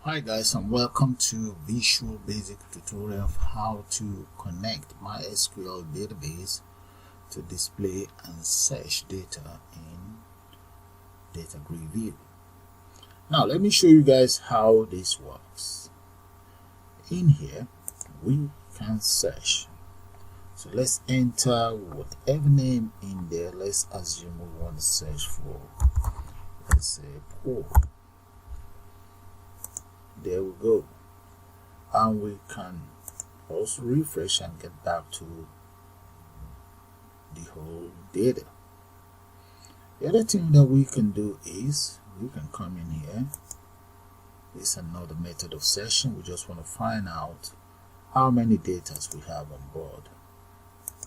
Hi guys, and welcome to Visual Basic tutorial of how to connect MySql Database to display and search data in DataGridView. Now let me show you guys how this works. In here we can search. So let's enter whatever name in there. Let's assume we want to search for, let's say, Paul. There we go, and we can also refresh and get back to the whole data. The other thing that we can do is we can come in here. This is another method of searching. We just want to find out how many data we have on board.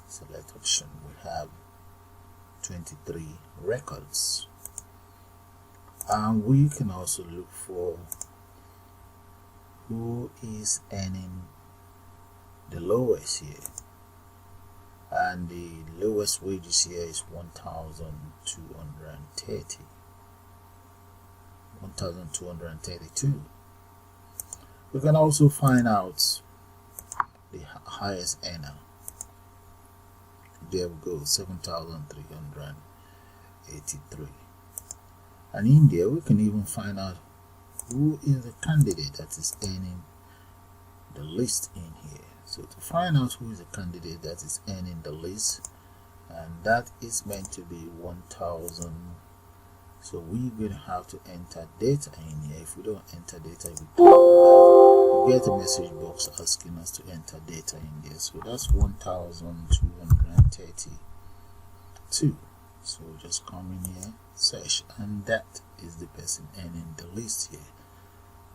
Select option. We have 23 records, and we can also look for who is earning the lowest here, and the lowest wages here is 1232. We can also find out the highest earner. There we go, 7,383. And in there we can even find out who is the candidate that is earning the least in here. So to find out who is the candidate that is earning the least, and that is meant to be 1,000. So we're going to have to enter data in here. If we don't enter data, we get a message box asking us to enter data in there. So that's 1,232. So just come in here, search, and that is the person earning the least here,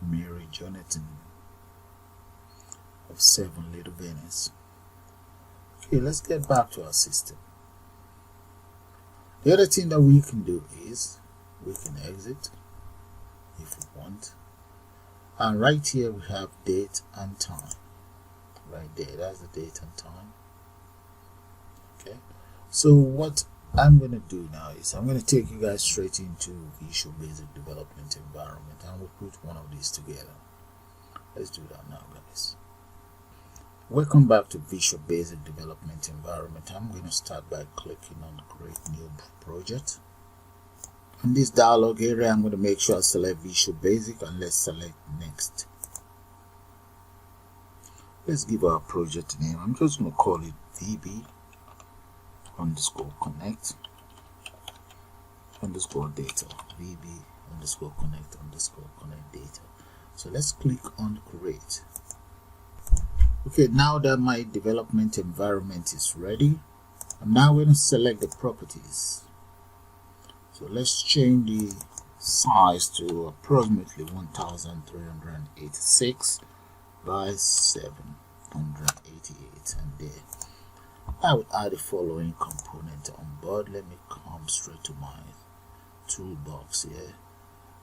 Mary Jonathan of 7 Little Venice. Okay, let's get back to our system. The other thing that we can do is we can exit if we want, and right here we have date and time. Right there, that's the date and time. Okay, so what I'm going to do now is I'm going to take you guys straight into Visual Basic Development environment, and we'll put one of these together. Let's do that now, guys. Welcome back to Visual Basic Development environment. I'm going to start by clicking on Create New Project. In this dialog area, I'm going to make sure I select Visual Basic, and let's select Next. Let's give our project name. I'm just going to call it VB_connect_data, VB_connect_connect data. So let's click on create. Okay, now that my development environment is ready, I'm now going to select the properties. So let's change the size to approximately 1,386 by 788, and there I will add the following component on board. Let me come straight to my toolbox here,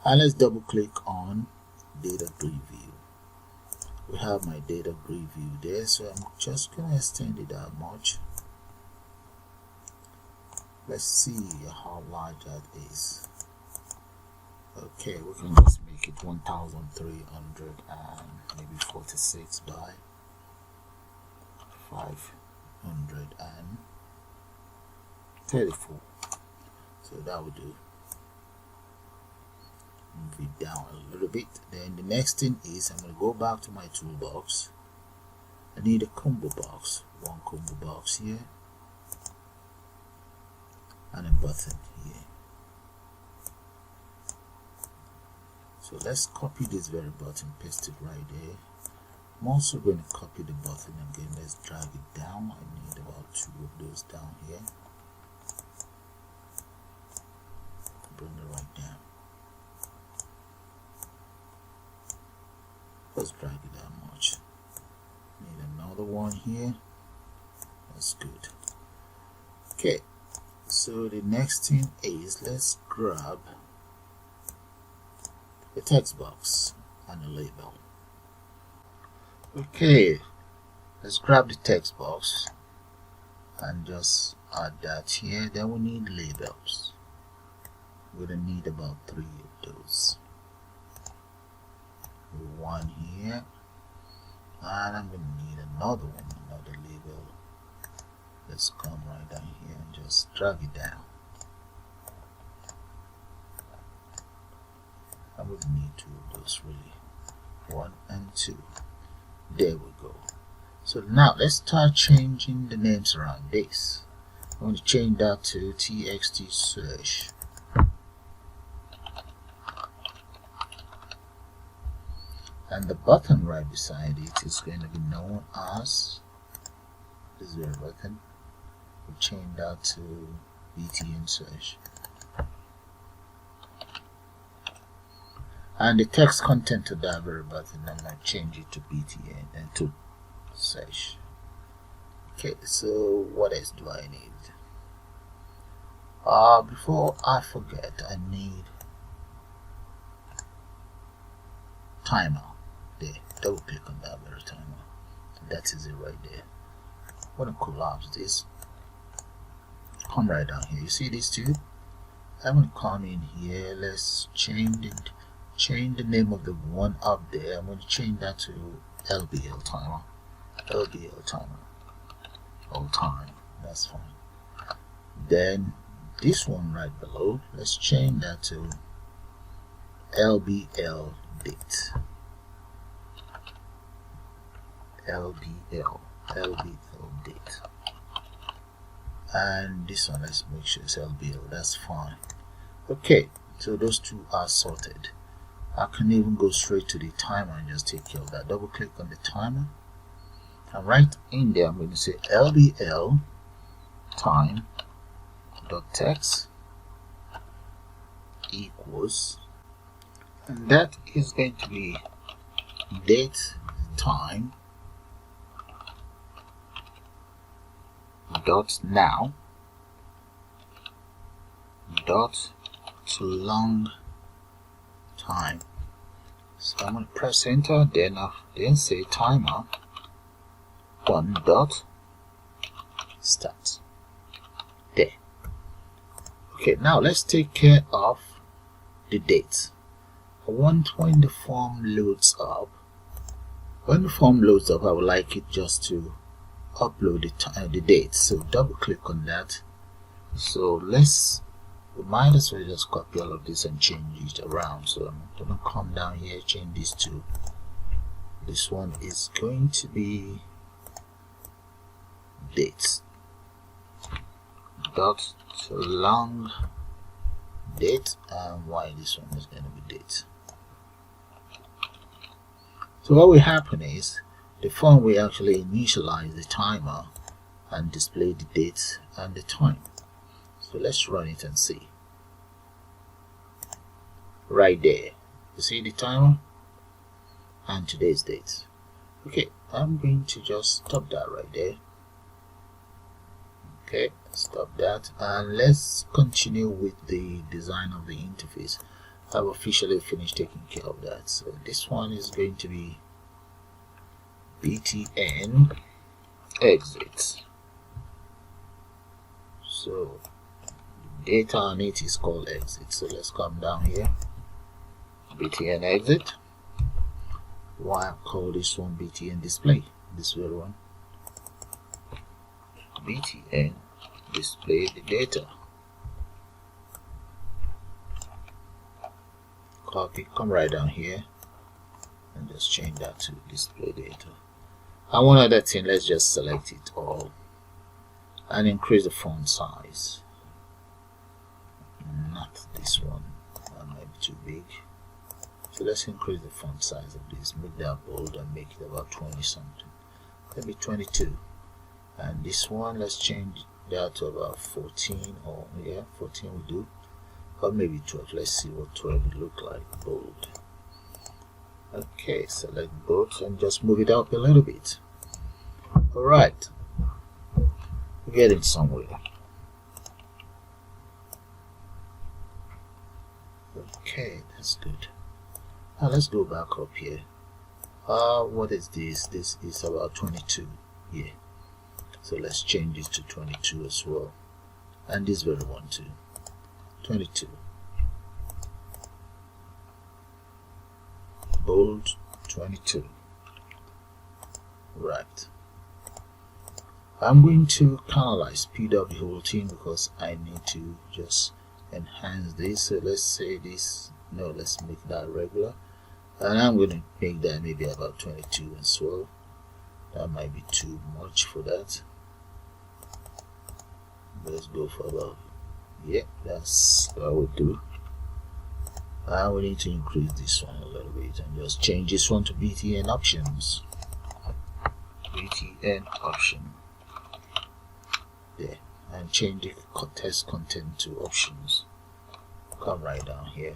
and let's double click on DataGridView. We have my DataGridView there, so I'm just going to extend it that much. Let's see how large that is. Okay, we can just make it 1,346 by 534. So that will do. Move it down a little bit. Then the next thing is I'm going to go back to my toolbox. I need a combo box, one combo box here, and a button here. So let's copy this very button, paste it right there. I'm also going to copy the button again. Let's drag it down. I need about 2 of those down here. Bring it right down. Let's drag it that much. Need another one here. That's good. Okay, so the next thing is let's grab a text box and a label. Okay, let's grab the text box and just add that here. Then we need labels. We're gonna need about 3 of those. We one here, and I'm going to need another one, another label. Let's come right down here and just drag it down. I would need two of those really, 1 and 2. There we go. So now let's start changing the names around this. I'm going to change that to txt search. And the button right beside it is going to be known as this very button. We'll change that to btn search. And the text content of that very button, I'm going to change it to btn and to search. Okay, so what else do I need? Before I forget, I need timer. There, double click on that very timer. That is it right there. I'm going to collapse this. Come right down here. You see these two? I'm going to come in here. Let's change the name of the one up there. I'm going to change that to LBL timer. LBL timer. All time. That's fine. Then this one right below, let's change that to LBL date. LBL date. And this one, let's make sure it's LBL. That's fine. Okay, so those two are sorted. I can even go straight to the timer and just take care of that. Double click on the timer, and right in there I'm going to say LBL time dot text equals, and that is going to be date time dot now dot to long time. So I'm going to press enter, then say timer 1 dot start. There. Okay, now let's take care of the date. I want when the form loads up. When the form loads up, I would like it just to upload the date. So double click on that. So we might as well just copy all of this and change it around. So I'm going to come down here, change these two. This one is going to be dates dot to long date, and why this one is going to be date. So what will happen is the form will actually initialize the timer and display the date and the time. So let's run it and see. Right there, you see the timer and today's date. Okay, I'm going to just stop that right there. Okay, stop that, and let's continue with the design of the interface. I've officially finished taking care of that. So this one is going to be btn exit. So data on it is called exit. So let's come down here, btn exit. Why I call this one btn display, this very one, btn display the data. Copy, come right down here and just change that to display data. And one other thing, let's just select it all and increase the font size. Not this one, that might be too big. So let's increase the font size of this, make that bold and make it about 20 something, maybe 22. And this one, let's change that to about 14, or yeah, 14 will do, or maybe 12. Let's see what 12 would look like, bold. Okay, select both and just move it up a little bit. Alright, we're getting somewhere. Okay, that's good. Now let's go back up here. What is this? This is about 22. Yeah. So let's change it to 22 as well. And this very one too. 22. Bold 22. Right. I'm going to canalize PW whole thing because I need to just enhance this. So let's say this, no, let's make that regular, and I'm going to make that maybe about 22 as well. That might be too much for that. Let's go for about, yeah, that's what we'll do. And we need to increase this one a little bit and just change this one to BTN options. BTN option. There. And change the test content to options. Come right down here.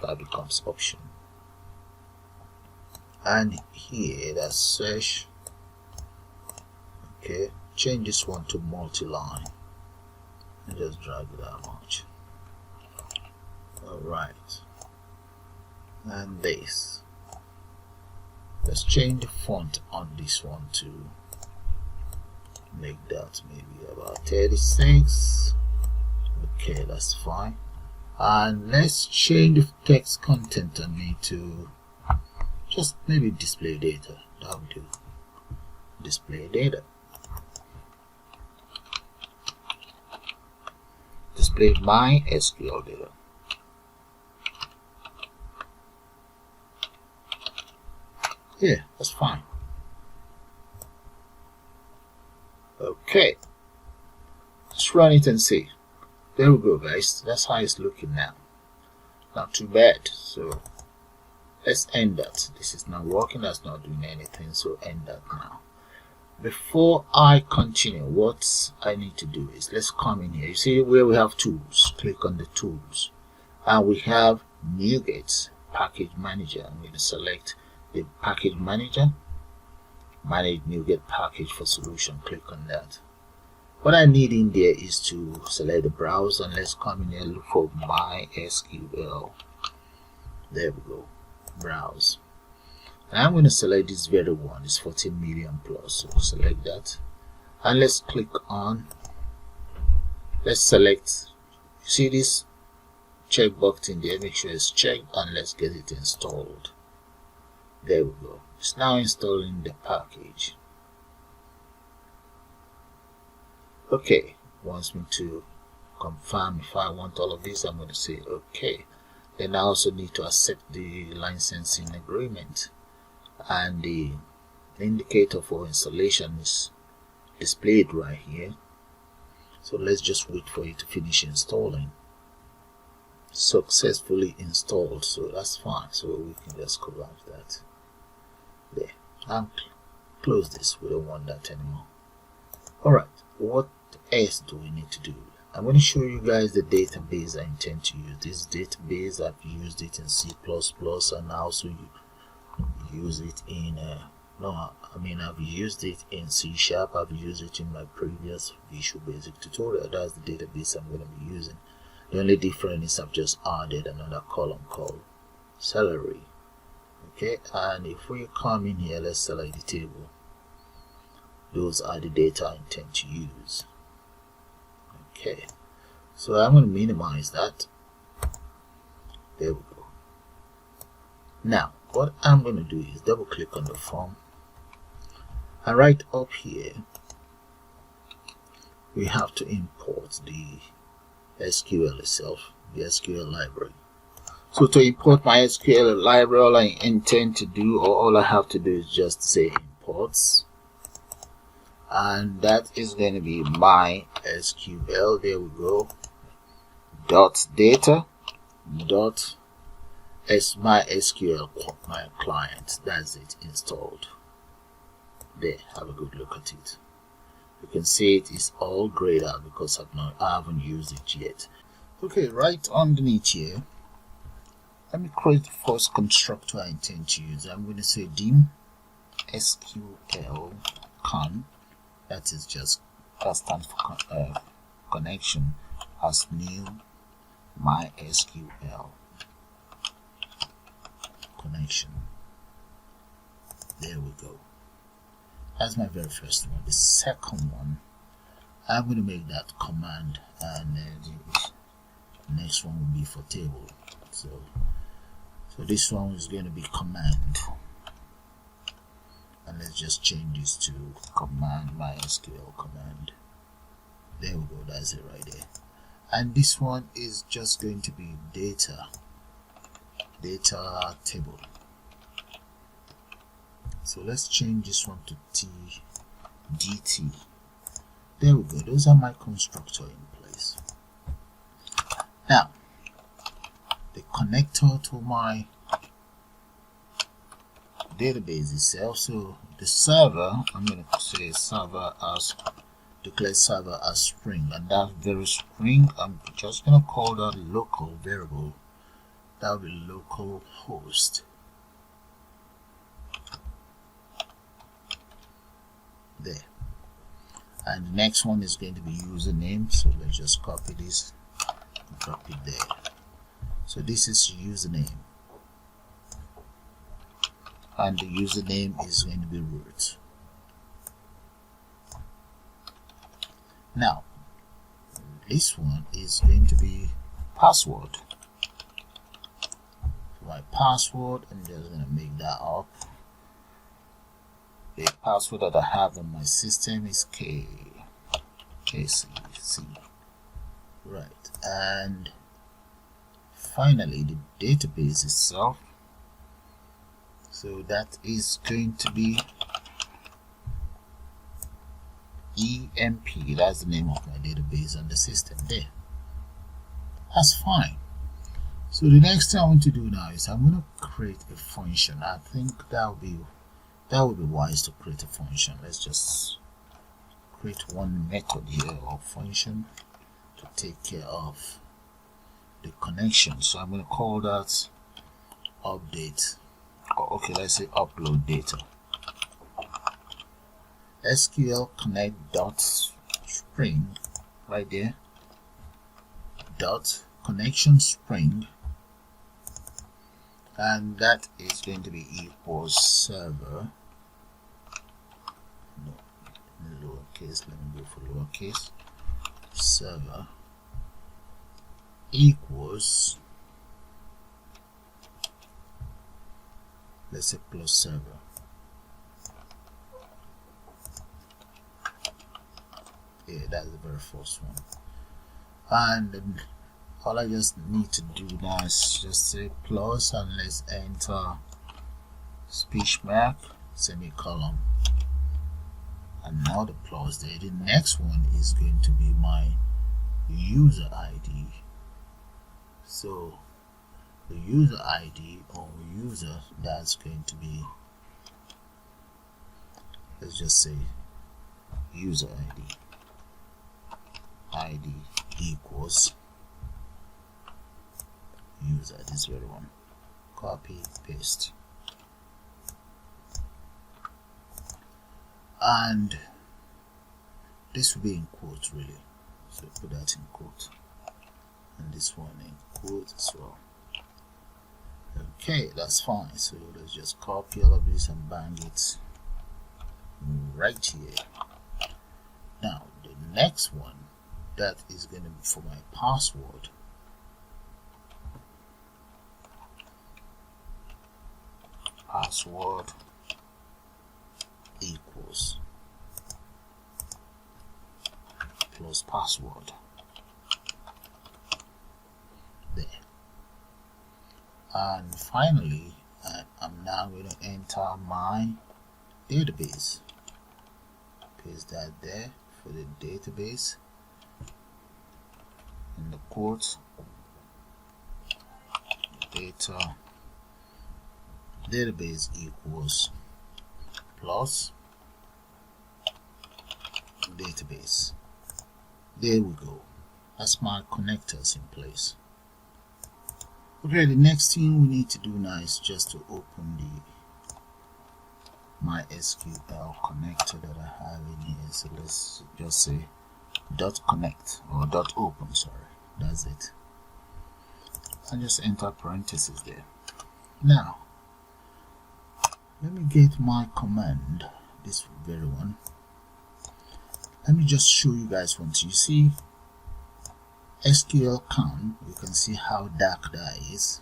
That becomes option. And here that's search. Okay. Change this one to multi-line. And just drag it that much. Alright. And this. Let's change the font on this one to make that maybe about 36. Okay, that's fine. And let's change the text content on it to just maybe display data. That will do. Display data. Display MySql data. Yeah, that's fine. Okay, let's run it and see. There we go, guys. That's how it's looking now. Not too bad. So let's end that. This is not working. That's not doing anything. So end that now. Before I continue, what I need to do is let's come in here. You see where we have tools. Click on the tools, and we have NuGet package manager. I'm going to select the package manager. Manage NuGet package for solution. Click on that. What I need in there is to select the browser, and let's come in here and look for MySql. There we go. Browse. And I'm going to select this very one. It's 14 million plus. So select that. And let's click on. Let's select. You see this checkbox in there? Make sure it's checked, and let's get it installed. There we go. It's now installing the package. Okay, wants me to confirm if I want all of this. I'm going to say okay. Then I also need to accept the licensing agreement, and the indicator for installation is displayed right here. So let's just wait for it to finish installing. Successfully installed, so that's fine. So we can just collapse that. There, and close this. We don't want that anymore. Alright, what else do we need to do? I'm going to show you guys the database I intend to use. This database, I've used it in C++, and I also use it in I've used it in C#. I've used it in my previous Visual Basic tutorial. That's the database I'm going to be using. The only difference is I've just added another column called salary. Okay, and if we come in here, let's select the table. Those are the data I intend to use. Okay, so I'm going to minimize that. There we go. Now what I'm going to do is double click on the form, and right up here we have to import the SQL itself, the SQL library. So to import my SQL library, all I intend to do, or all I have to do, is just say imports, and that is going to be MySql. There we go. .data .MySql my client. That's it, installed. There, have a good look at it. You can see it is all grayed out because I haven't used it yet. Okay, right underneath here, let me create the first constructor I intend to use. I'm going to say dim SQL con. That stands for connection as new MySQL connection. There we go. That's my very first one. The second one, I'm going to make that command, and the next one will be for table. So this one is going to be command. just change this to command, MySql command. There we go, that's it right there. And this one is just going to be data table. So let's change this one to dt. There we go, those are my constructor in place. Now the connector to my database itself, so the server, I'm going to say server as, declare server as string, and that very string I'm just going to call that local variable. That will be local host. There. And the next one is going to be username, so let's just copy this and drop it there. So this is username, and the username is going to be root. Now this one is going to be password. My password, I'm just going to make that up. The password that I have on my system is KCC, right? And finally the database itself, so that is going to be EMP. That's the name of my database on the system there. That's fine. So the next thing I want to do now is I'm going to create a function. I think that would be wise to create a function. Let's just create one method here, or function, to take care of the connection. So I'm going to call that update, or okay, let's say upload data. SQL connect dot string right there, dot connection string, and that is going to be equals server, no, lowercase, let me go for lowercase, server equals, let's say plus server. Yeah, that's the very first one. And then all I just need to do now is just say plus, and let's enter speech mark, semicolon, another plus there. The next one is going to be my user ID. So the user ID, or user, that's going to be, let's just say user ID equals user, this very one. Copy, paste, and this will be in quotes really, so put that in quote, and this one in quote as well. Okay, that's fine. So let's just copy all of this and bang it right here. Now the next one, that is going to be for my password. Password equals plus password. There. And finally, I'm now going to enter my database. Paste that there for the database. In the quote, data database equals plus database. There we go. That's my connectors in place. Okay, the next thing we need to do now is just to open the MySqL connector that I have in here. So let's just say .connect or .open, sorry, that's it, and just enter parentheses there. Now let me get my command, this very one. Let me just show you guys once. You see SQL can, you can see how dark that is,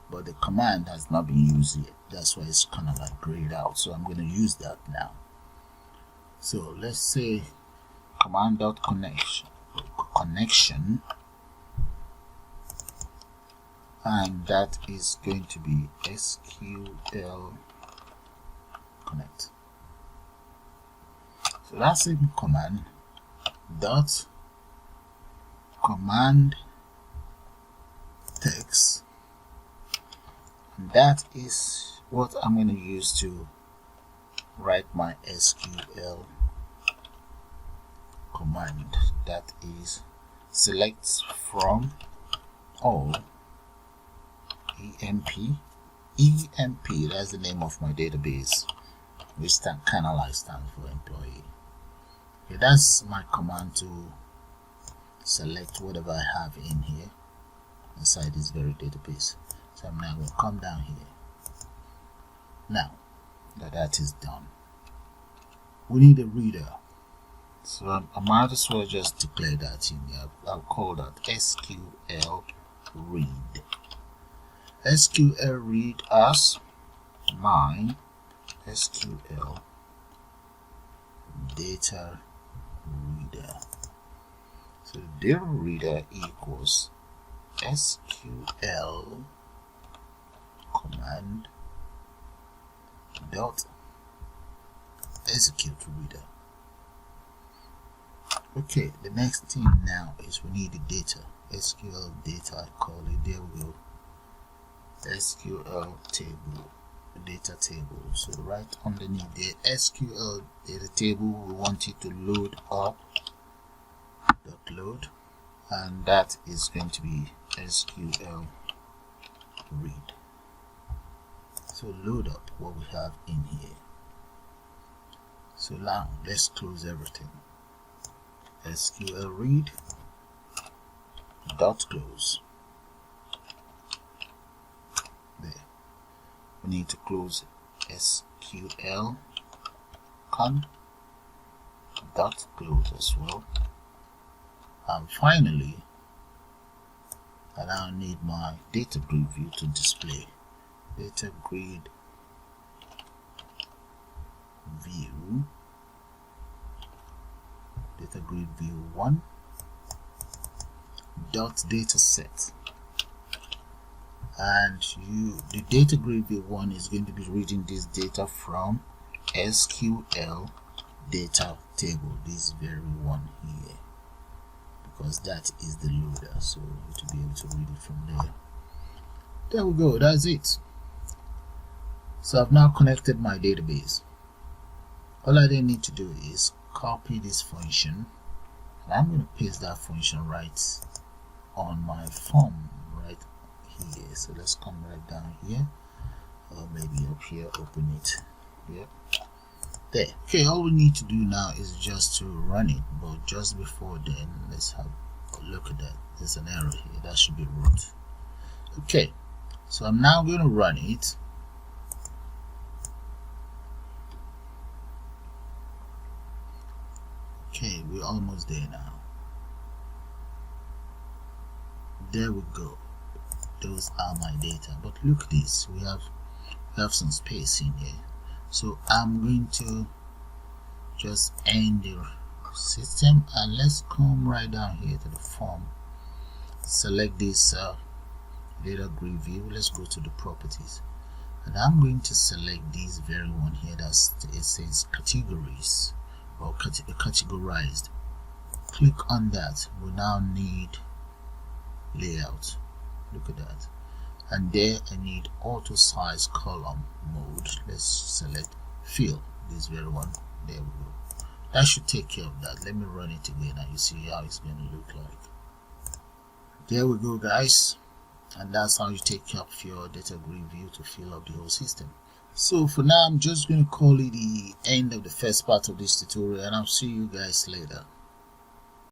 but the command has not been used yet. That's why it's kind of like grayed out. So I'm going to use that now. So let's say command.connection, and that is going to be SQL connect. So that's a command dot command text, and that is what I'm going to use to write my SQL command. That is select from all EMP. That's the name of my database, which kind of like stands for employee. Okay, that's my command to select whatever I have in here inside this very database. So I'm now going to come down here. Now that is done, we need a reader. So I might as well just declare that in here. I'll call that SQL read. SQL read as my SQL data reader. So the data reader equals SQL command dot execute reader. Okay, the next thing now is we need the data. SQL data, I call it. There we go. SQL table, data table. So right underneath the SQL data table, we want it to load up. Load, and that is going to be SQL read. So load up what we have in here. So now let's close everything. SQL read dot close. There. We need to close SQL con dot close as well. And finally, I now need my DataGridView to display. DataGridView DataGridView1 dot dataset, and the DataGridView1 is going to be reading this data from SQL data table, this very one here, because that is the loader, so to be able to read it from there. There we go, that's it. So I've now connected my database. All I then need to do is copy this function, and I'm going to paste that function right on my form right here. So let's come right down here, or maybe up here, open it. Yep. There. Okay, all we need to do now is just to run it, but just before then, let's have a look at that. There's an error here, that should be root. Okay, so I'm now going to run it. Okay, we're almost there now. There we go. Those are my data, but look at this, we have some space in here. So I'm going to just end the system, and let's come right down here to the form, select this DataGridView. Let's go to the properties, and I'm going to select this very one here that it says categories or categorized. Click on that. We now need layout. Look at that. And there I need auto size column mode. Let's select fill, this very one. There we go. That should take care of that. Let me run it again and you see how it's going to look like. There we go, guys, and that's how you take care of your DataGridView to fill up the whole system. So for now, I'm just going to call it the end of the first part of this tutorial, and I'll see you guys later.